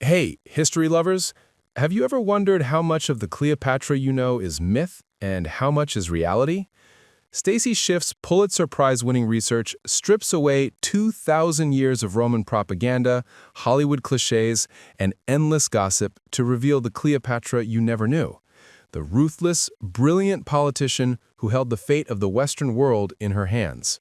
Hey, history lovers, have you ever wondered how much of the Cleopatra you know is myth and how much is reality? Stacy Schiff's Pulitzer Prize-winning research strips away 2,000 years of Roman propaganda, Hollywood cliches, and endless gossip to reveal the Cleopatra you never knew, the ruthless, brilliant politician who held the fate of the Western world in her hands.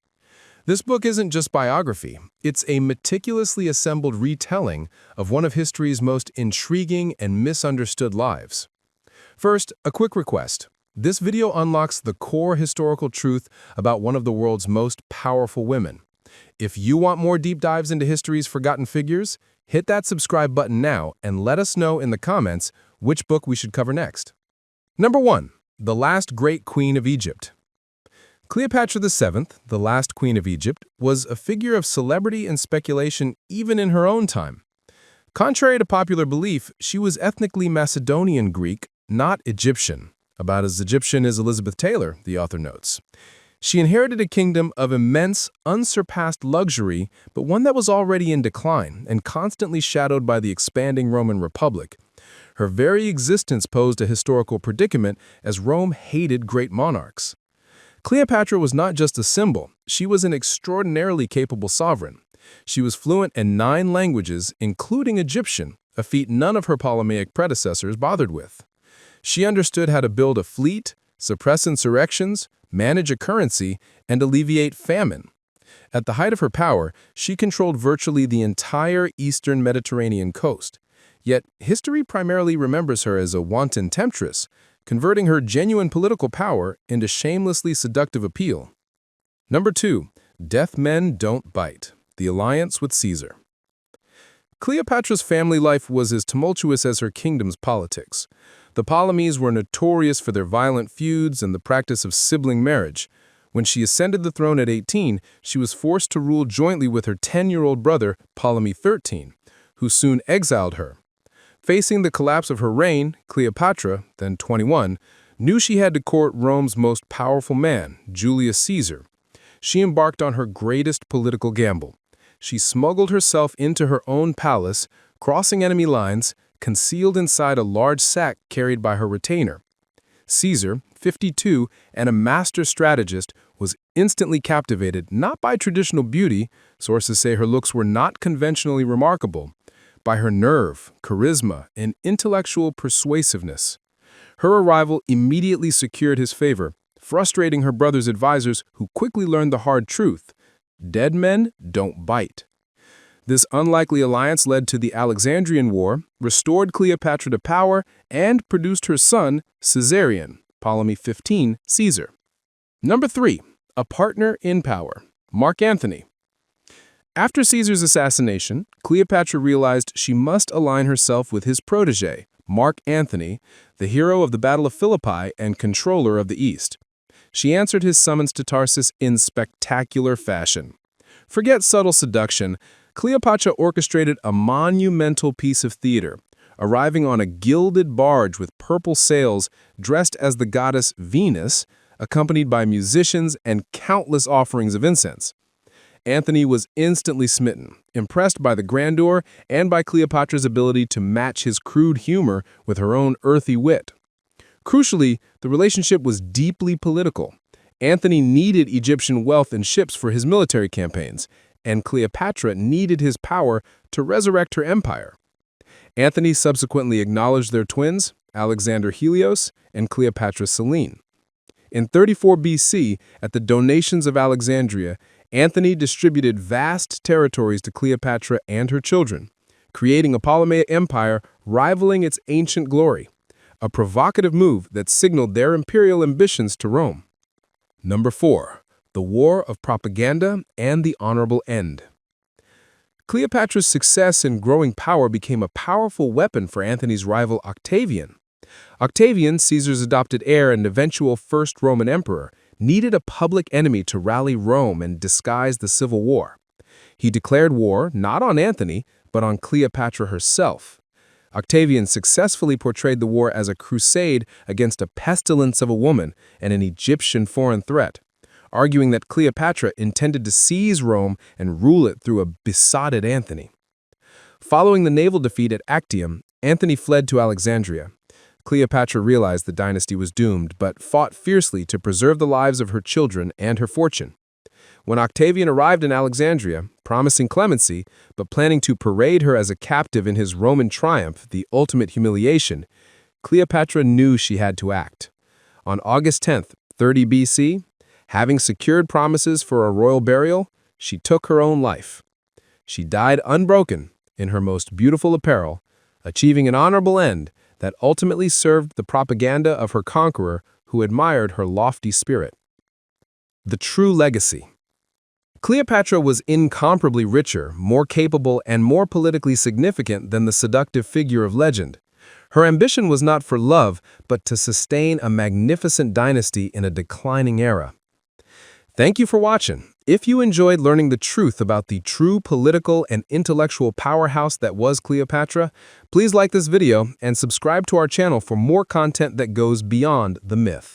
This book isn't just biography, it's a meticulously assembled retelling of one of history's most intriguing and misunderstood lives. First, a quick request. This video unlocks the core historical truth about one of the world's most powerful women. If you want more deep dives into history's forgotten figures, hit that subscribe button now and let us know in the comments which book we should cover next. Number 1. The Last Great Queen of Egypt. Cleopatra VII, the last queen of Egypt, was a figure of celebrity and speculation even in her own time. Contrary to popular belief, she was ethnically Macedonian Greek, not Egyptian. About as Egyptian as Elizabeth Taylor, the author notes. She inherited a kingdom of immense, unsurpassed luxury, but one that was already in decline and constantly shadowed by the expanding Roman Republic. Her very existence posed a historical predicament as Rome hated great monarchs. Cleopatra was not just a symbol, she was an extraordinarily capable sovereign. She was fluent in 9 languages, including Egyptian, a feat none of her Ptolemaic predecessors bothered with. She understood how to build a fleet, suppress insurrections, manage a currency, and alleviate famine. At the height of her power, she controlled virtually the entire eastern Mediterranean coast. Yet, history primarily remembers her as a wanton temptress, converting her genuine political power into shamelessly seductive appeal. Number 2. Deaf Men Don't Bite. The Alliance with Caesar. Cleopatra's family life was as tumultuous as her kingdom's politics. The Ptolemies were notorious for their violent feuds and the practice of sibling marriage. When she ascended the throne at 18, she was forced to rule jointly with her 10-year-old brother, Ptolemy XIII, who soon exiled her. Facing the collapse of her reign, Cleopatra, then 21, knew she had to court Rome's most powerful man, Julius Caesar. She embarked on her greatest political gamble. She smuggled herself into her own palace, crossing enemy lines, concealed inside a large sack carried by her retainer. Caesar, 52, and a master strategist, was instantly captivated not by traditional beauty, sources say her looks were not conventionally remarkable, by her nerve, charisma, and intellectual persuasiveness. Her arrival immediately secured his favor, frustrating her brother's advisors who quickly learned the hard truth: dead men don't bite. This unlikely alliance led to the Alexandrian War, restored Cleopatra to power, and produced her son, Caesarion, Ptolemy 15, Caesar. Number 3. A partner in power. Mark Antony. After Caesar's assassination, Cleopatra realized she must align herself with his protege, Mark Antony, the hero of the Battle of Philippi and controller of the East. She answered his summons to Tarsus in spectacular fashion. Forget subtle seduction, Cleopatra orchestrated a monumental piece of theater, arriving on a gilded barge with purple sails, dressed as the goddess Venus, accompanied by musicians and countless offerings of incense. Antony was instantly smitten, impressed by the grandeur and by Cleopatra's ability to match his crude humor with her own earthy wit. Crucially, the relationship was deeply political. Antony needed Egyptian wealth and ships for his military campaigns, and Cleopatra needed his power to resurrect her empire. Antony subsequently acknowledged their twins, Alexander Helios and Cleopatra Selene. In 34 BC, at the donations of Alexandria, Antony distributed vast territories to Cleopatra and her children, creating a Ptolemaic empire rivaling its ancient glory, a provocative move that signaled their imperial ambitions to Rome. Number 4. The War of Propaganda and the Honorable End. Cleopatra's success and growing power became a powerful weapon for Antony's rival Octavian. Octavian, Caesar's adopted heir and eventual first Roman emperor, needed a public enemy to rally Rome and disguise the civil war. He declared war not on Antony, but on Cleopatra herself. Octavian successfully portrayed the war as a crusade against a pestilence of a woman and an Egyptian foreign threat, arguing that Cleopatra intended to seize Rome and rule it through a besotted Antony. Following the naval defeat at Actium, Antony fled to Alexandria. Cleopatra realized the dynasty was doomed, but fought fiercely to preserve the lives of her children and her fortune. When Octavian arrived in Alexandria, promising clemency, but planning to parade her as a captive in his Roman triumph, the ultimate humiliation, Cleopatra knew she had to act. On August 10th, 30 BC, having secured promises for a royal burial, she took her own life. She died unbroken, in her most beautiful apparel, achieving an honorable end that ultimately served the propaganda of her conqueror who admired her lofty spirit. The true legacy. Cleopatra was incomparably richer, more capable, and more politically significant than the seductive figure of legend. Her ambition was not for love, but to sustain a magnificent dynasty in a declining era. Thank you for watching. If you enjoyed learning the truth about the true political and intellectual powerhouse that was Cleopatra, please like this video and subscribe to our channel for more content that goes beyond the myth.